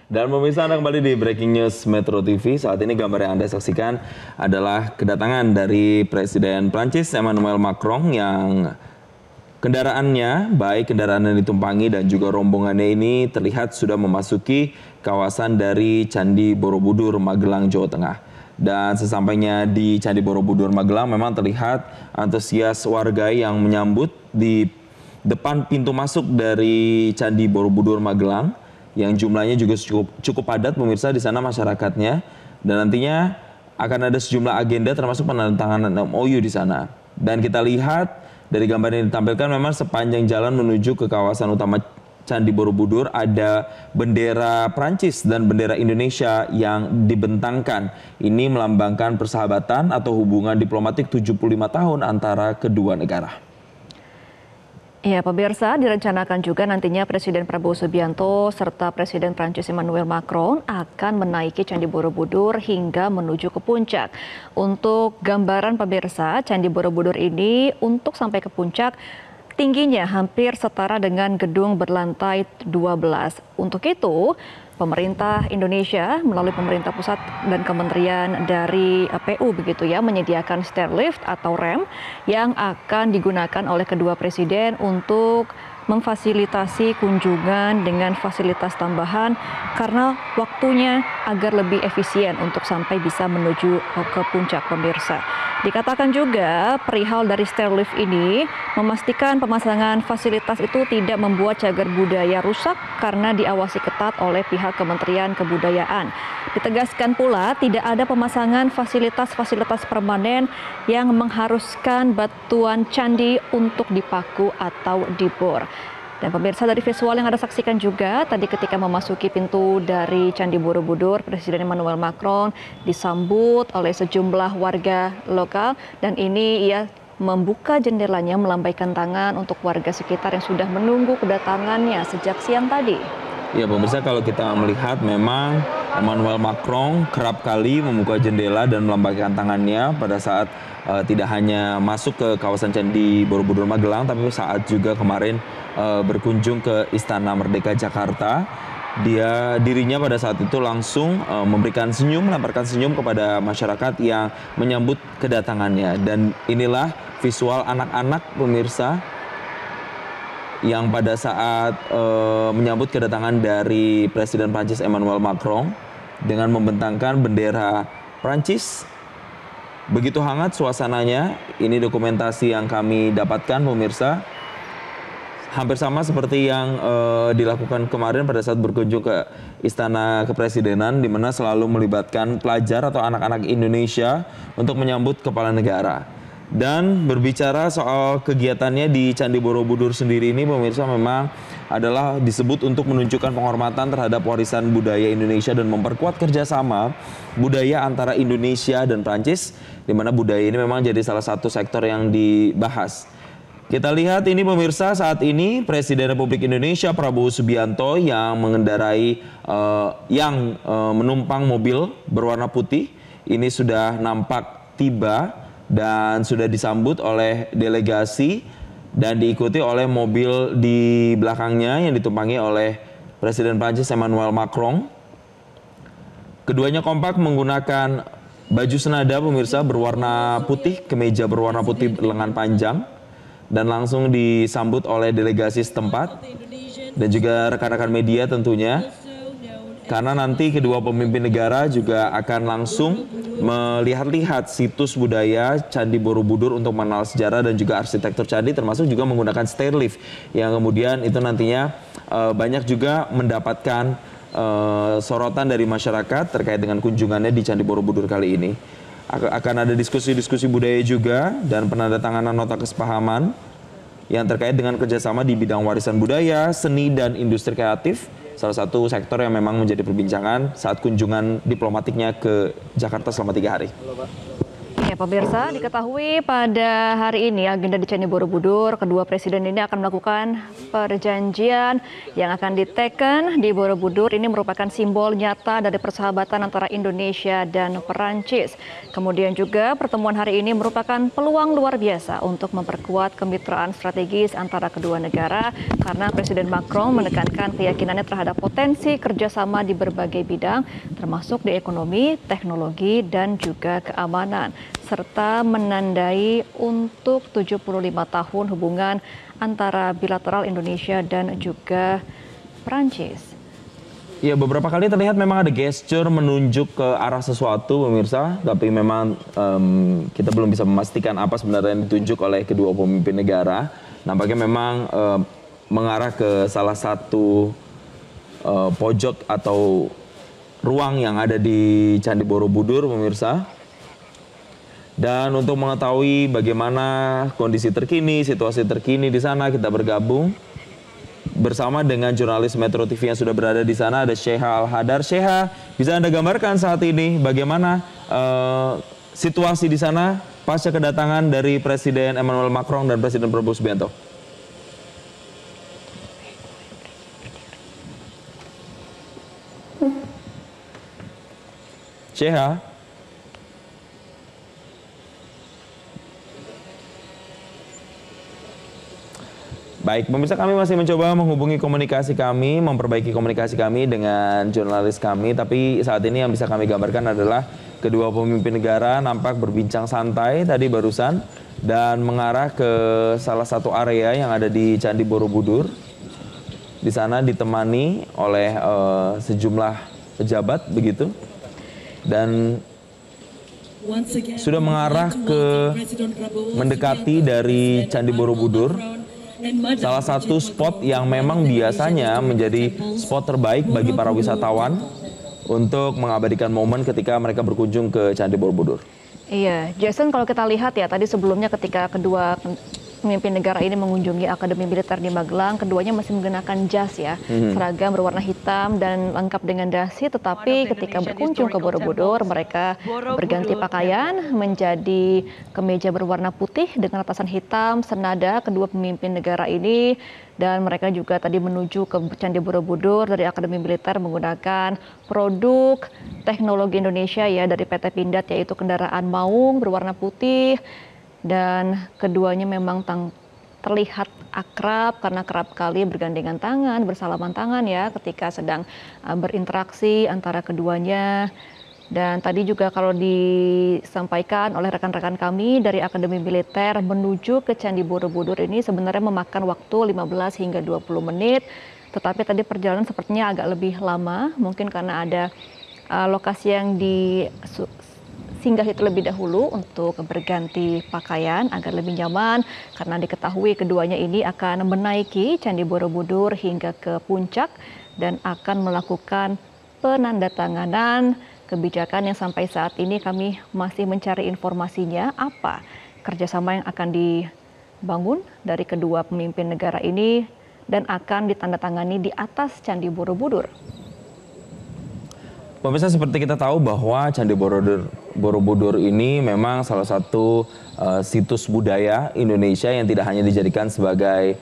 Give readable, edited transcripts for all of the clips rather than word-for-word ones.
Dan pemirsa, Anda kembali di Breaking News Metro TV. Saat ini gambar yang Anda saksikan adalah kedatangan dari Presiden Prancis Emmanuel Macron yang kendaraannya, baik kendaraan yang ditumpangi dan juga rombongannya ini terlihat sudah memasuki kawasan dari Candi Borobudur, Magelang, Jawa Tengah. Dan sesampainya di Candi Borobudur, Magelang memang terlihat antusias warga yang menyambut di depan pintu masuk dari Candi Borobudur, Magelang, yang jumlahnya juga cukup padat pemirsa di sana masyarakatnya, dan nantinya akan ada sejumlah agenda termasuk penandatanganan MOU di sana. Dan kita lihat dari gambar yang ditampilkan memang sepanjang jalan menuju ke kawasan utama Candi Borobudur ada bendera Prancis dan bendera Indonesia yang dibentangkan. Ini melambangkan persahabatan atau hubungan diplomatik 75 tahun antara kedua negara. Ya, pemirsa, direncanakan juga nantinya Presiden Prabowo Subianto serta Presiden Prancis Emmanuel Macron akan menaiki Candi Borobudur hingga menuju ke puncak. Untuk gambaran pemirsa, Candi Borobudur ini untuk sampai ke puncak tingginya hampir setara dengan gedung berlantai 12. Untuk itu, pemerintah Indonesia melalui pemerintah pusat dan kementerian dari PU begitu ya menyediakan stairlift atau rem yang akan digunakan oleh kedua presiden untuk memfasilitasi kunjungan dengan fasilitas tambahan karena waktunya agar lebih efisien untuk sampai bisa menuju ke puncak pemirsa. Dikatakan juga perihal dari stairlift ini memastikan pemasangan fasilitas itu tidak membuat cagar budaya rusak karena diawasi ketat oleh pihak Kementerian Kebudayaan. Ditegaskan pula tidak ada pemasangan fasilitas-fasilitas permanen yang mengharuskan batuan candi untuk dipaku atau dibor. Dan pemirsa, dari visual yang Anda saksikan juga tadi ketika memasuki pintu dari Candi Borobudur, Presiden Emmanuel Macron disambut oleh sejumlah warga lokal dan ini ia membuka jendelanya melambaikan tangan untuk warga sekitar yang sudah menunggu kedatangannya sejak siang tadi. Ya pemirsa, kalau kita melihat memang Emmanuel Macron kerap kali membuka jendela dan melambaikan tangannya pada saat tidak hanya masuk ke kawasan Candi Borobudur Magelang, tapi saat juga kemarin berkunjung ke Istana Merdeka Jakarta. Dirinya pada saat itu langsung memberikan senyum, melemparkan senyum kepada masyarakat yang menyambut kedatangannya. Dan inilah visual anak-anak pemirsa yang pada saat menyambut kedatangan dari Presiden Prancis Emmanuel Macron dengan membentangkan bendera Prancis. Begitu hangat suasananya. Ini dokumentasi yang kami dapatkan pemirsa. Hampir sama seperti yang dilakukan kemarin pada saat berkunjung ke Istana Kepresidenan, di mana selalu melibatkan pelajar atau anak-anak Indonesia untuk menyambut kepala negara. Dan berbicara soal kegiatannya di Candi Borobudur sendiri ini pemirsa memang adalah disebut untuk menunjukkan penghormatan terhadap warisan budaya Indonesia dan memperkuat kerjasama budaya antara Indonesia dan Prancis, di mana budaya ini memang jadi salah satu sektor yang dibahas. Kita lihat ini pemirsa, saat ini Presiden Republik Indonesia Prabowo Subianto yang mengendarai menumpang mobil berwarna putih ini sudah nampak tiba dan sudah disambut oleh delegasi dan diikuti oleh mobil di belakangnya yang ditumpangi oleh Presiden Prancis Emmanuel Macron. Keduanya kompak menggunakan baju senada pemirsa berwarna putih, kemeja berwarna putih lengan panjang, dan langsung disambut oleh delegasi setempat dan juga rekan-rekan media tentunya. Karena nanti kedua pemimpin negara juga akan langsung melihat-lihat situs budaya Candi Borobudur untuk mengenal sejarah dan juga arsitektur candi, termasuk juga menggunakan stairlift yang kemudian itu nantinya banyak juga mendapatkan sorotan dari masyarakat terkait dengan kunjungannya di Candi Borobudur kali ini. Akan ada diskusi-diskusi budaya juga dan penandatanganan nota kesepahaman yang terkait dengan kerjasama di bidang warisan budaya, seni, dan industri kreatif. Salah satu sektor yang memang menjadi perbincangan saat kunjungan diplomatiknya ke Jakarta selama 3 hari. Ya, pemirsa, diketahui pada hari ini agenda di Candi Borobudur, kedua presiden ini akan melakukan perjanjian yang akan diteken di Borobudur. Ini merupakan simbol nyata dari persahabatan antara Indonesia dan Perancis. Kemudian juga pertemuan hari ini merupakan peluang luar biasa untuk memperkuat kemitraan strategis antara kedua negara karena Presiden Macron menekankan keyakinannya terhadap potensi kerjasama di berbagai bidang, termasuk di ekonomi, teknologi, dan juga keamanan, serta menandai untuk 75 tahun hubungan antara bilateral Indonesia dan juga Perancis. Ya, beberapa kali terlihat memang ada gesture menunjuk ke arah sesuatu, pemirsa. Tapi memang kita belum bisa memastikan apa sebenarnya yang ditunjuk oleh kedua pemimpin negara. Nampaknya memang mengarah ke salah satu pojok atau ruang yang ada di Candi Borobudur, pemirsa. Dan untuk mengetahui bagaimana kondisi terkini, situasi terkini di sana, kita bergabung bersama dengan jurnalis Metro TV yang sudah berada di sana, ada Sheha Al-Hadar. Sheha, bisa Anda gambarkan saat ini bagaimana situasi di sana pasca kedatangan dari Presiden Emmanuel Macron dan Presiden Prabowo Subianto? Sheha? Baik, pemirsa, kami masih mencoba menghubungi komunikasi kami, memperbaiki komunikasi kami dengan jurnalis kami. Tapi saat ini yang bisa kami gambarkan adalah kedua pemimpin negara nampak berbincang santai tadi barusan dan mengarah ke salah satu area yang ada di Candi Borobudur. Di sana ditemani oleh sejumlah pejabat begitu. Dan sudah mengarah ke mendekati dari Candi Borobudur. Salah satu spot yang memang biasanya menjadi spot terbaik bagi para wisatawan untuk mengabadikan momen ketika mereka berkunjung ke Candi Borobudur. Iya, Jason, kalau kita lihat ya tadi sebelumnya ketika kedua pemimpin negara ini mengunjungi Akademi Militer di Magelang, keduanya masih menggunakan jas ya, seragam berwarna hitam dan lengkap dengan dasi, tetapi ketika berkunjung ke Borobudur, mereka berganti pakaian menjadi kemeja berwarna putih dengan atasan hitam, senada kedua pemimpin negara ini, dan mereka juga tadi menuju ke Candi Borobudur dari Akademi Militer menggunakan produk teknologi Indonesia ya dari PT Pindad, yaitu kendaraan maung berwarna putih. Dan keduanya memang terlihat akrab karena kerap kali bergandengan tangan, bersalaman tangan ya ketika sedang berinteraksi antara keduanya. Dan tadi juga kalau disampaikan oleh rekan-rekan kami dari Akademi Militer menuju ke Candi Borobudur ini sebenarnya memakan waktu 15 hingga 20 menit. Tetapi tadi perjalanan sepertinya agak lebih lama, mungkin karena ada lokasi yang singgah itu lebih dahulu untuk berganti pakaian agar lebih nyaman karena diketahui keduanya ini akan menaiki Candi Borobudur hingga ke puncak dan akan melakukan penandatanganan kebijakan yang sampai saat ini kami masih mencari informasinya apa kerjasama yang akan dibangun dari kedua pemimpin negara ini dan akan ditandatangani di atas Candi Borobudur. Pemirsa, seperti kita tahu bahwa Candi Borobudur ini memang salah satu situs budaya Indonesia yang tidak hanya dijadikan sebagai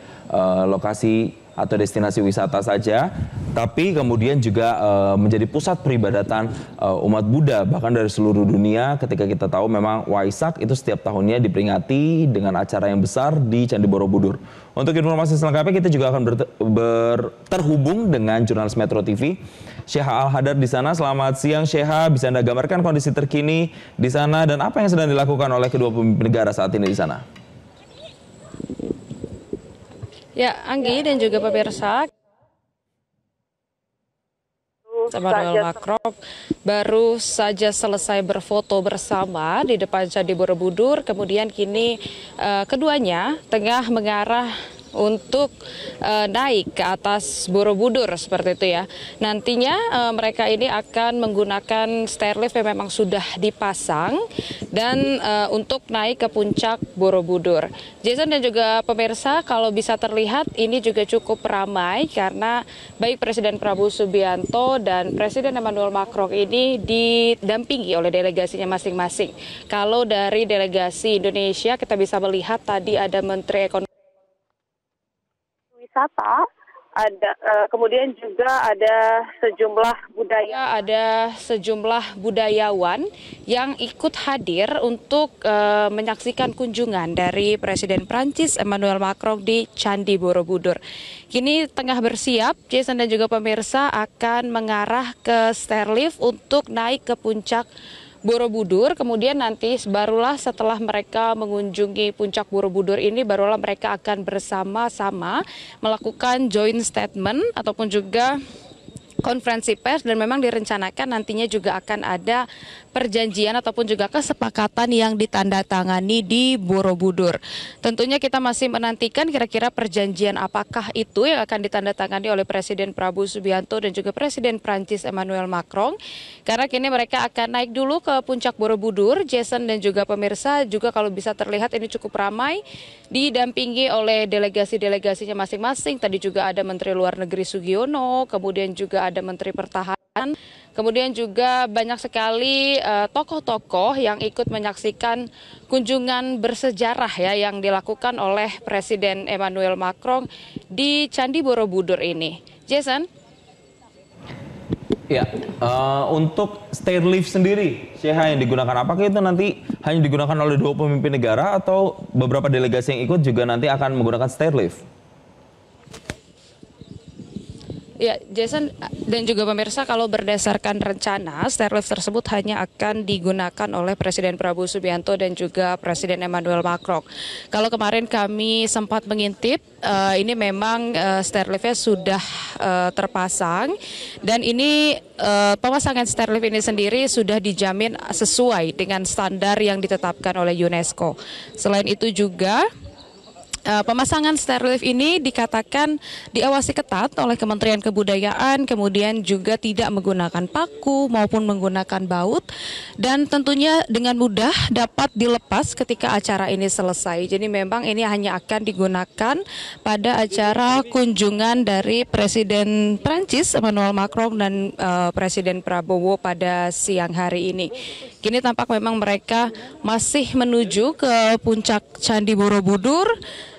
lokasi atau destinasi wisata saja, tapi kemudian juga menjadi pusat peribadatan umat Buddha bahkan dari seluruh dunia. Ketika kita tahu memang Waisak itu setiap tahunnya diperingati dengan acara yang besar di Candi Borobudur. Untuk informasi selengkapnya kita juga akan terhubung dengan jurnalis Metro TV Sheha Al-Hadar di sana. Selamat siang Sheha, bisa Anda gambarkan kondisi terkini di sana dan apa yang sedang dilakukan oleh kedua pemimpin negara saat ini di sana? Ya, Anggi dan juga pemirsa, Emmanuel Macron baru saja selesai berfoto bersama di depan Candi Borobudur. Kemudian kini keduanya tengah mengarah untuk naik ke atas Borobudur seperti itu ya. Nantinya mereka ini akan menggunakan stairlift yang memang sudah dipasang dan untuk naik ke puncak Borobudur. Jason dan juga pemirsa, kalau bisa terlihat ini juga cukup ramai karena baik Presiden Prabowo Subianto dan Presiden Emmanuel Macron ini didampingi oleh delegasinya masing-masing. Kalau dari delegasi Indonesia kita bisa melihat tadi ada Menteri Ekonomi Wisata, kemudian juga ada sejumlah budayawan yang ikut hadir untuk menyaksikan kunjungan dari Presiden Prancis Emmanuel Macron di Candi Borobudur. Kini tengah bersiap, Jason dan juga pemirsa akan mengarah ke stairlift untuk naik ke puncak Borobudur, kemudian nanti barulah setelah mereka mengunjungi puncak Borobudur ini, barulah mereka akan bersama-sama melakukan joint statement ataupun juga konferensi pers, dan memang direncanakan nantinya juga akan ada perjanjian ataupun juga kesepakatan yang ditandatangani di Borobudur. Tentunya kita masih menantikan kira-kira perjanjian apakah itu yang akan ditandatangani oleh Presiden Prabowo Subianto dan juga Presiden Prancis Emmanuel Macron. Karena kini mereka akan naik dulu ke puncak Borobudur. Jason dan juga pemirsa, juga kalau bisa terlihat ini cukup ramai, didampingi oleh delegasi-delegasinya masing-masing. Tadi juga ada Menteri Luar Negeri Sugiono, kemudian juga ada Menteri Pertahanan, kemudian juga banyak sekali tokoh-tokoh yang ikut menyaksikan kunjungan bersejarah ya yang dilakukan oleh Presiden Emmanuel Macron di Candi Borobudur ini. Jason? Ya, untuk stairlift sendiri, Syekha, yang digunakan, apakah itu nanti hanya digunakan oleh 2 pemimpin negara atau beberapa delegasi yang ikut juga nanti akan menggunakan stairlift? Ya, Jason dan juga pemirsa, kalau berdasarkan rencana, stairlift tersebut hanya akan digunakan oleh Presiden Prabowo Subianto dan juga Presiden Emmanuel Macron. Kalau kemarin kami sempat mengintip, ini memang stairliftnya sudah terpasang, dan ini pemasangan stairlift ini sendiri sudah dijamin sesuai dengan standar yang ditetapkan oleh UNESCO. Selain itu juga pemasangan stairlift ini dikatakan diawasi ketat oleh Kementerian Kebudayaan, kemudian juga tidak menggunakan paku maupun menggunakan baut, dan tentunya dengan mudah dapat dilepas ketika acara ini selesai. Jadi memang ini hanya akan digunakan pada acara kunjungan dari Presiden Prancis Emmanuel Macron dan Presiden Prabowo pada siang hari ini. Kini tampak memang mereka masih menuju ke puncak Candi Borobudur.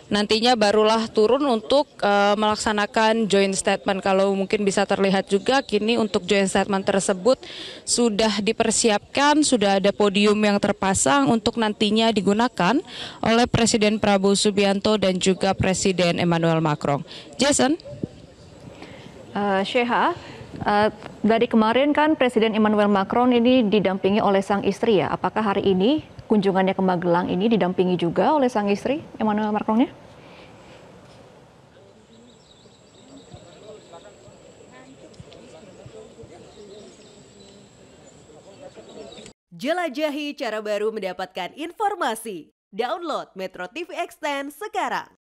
Nantinya barulah turun untuk melaksanakan joint statement. Kalau mungkin bisa terlihat juga, kini untuk joint statement tersebut sudah dipersiapkan, sudah ada podium yang terpasang untuk nantinya digunakan oleh Presiden Prabowo Subianto dan juga Presiden Emmanuel Macron. Jason? Syekha, dari kemarin kan Presiden Emmanuel Macron ini didampingi oleh sang istri ya. Apakah hari ini kunjungannya ke Magelang ini didampingi juga oleh sang istri Emmanuel Macron-nya? Jelajahi cara baru mendapatkan informasi. Download Metro TV Extend sekarang.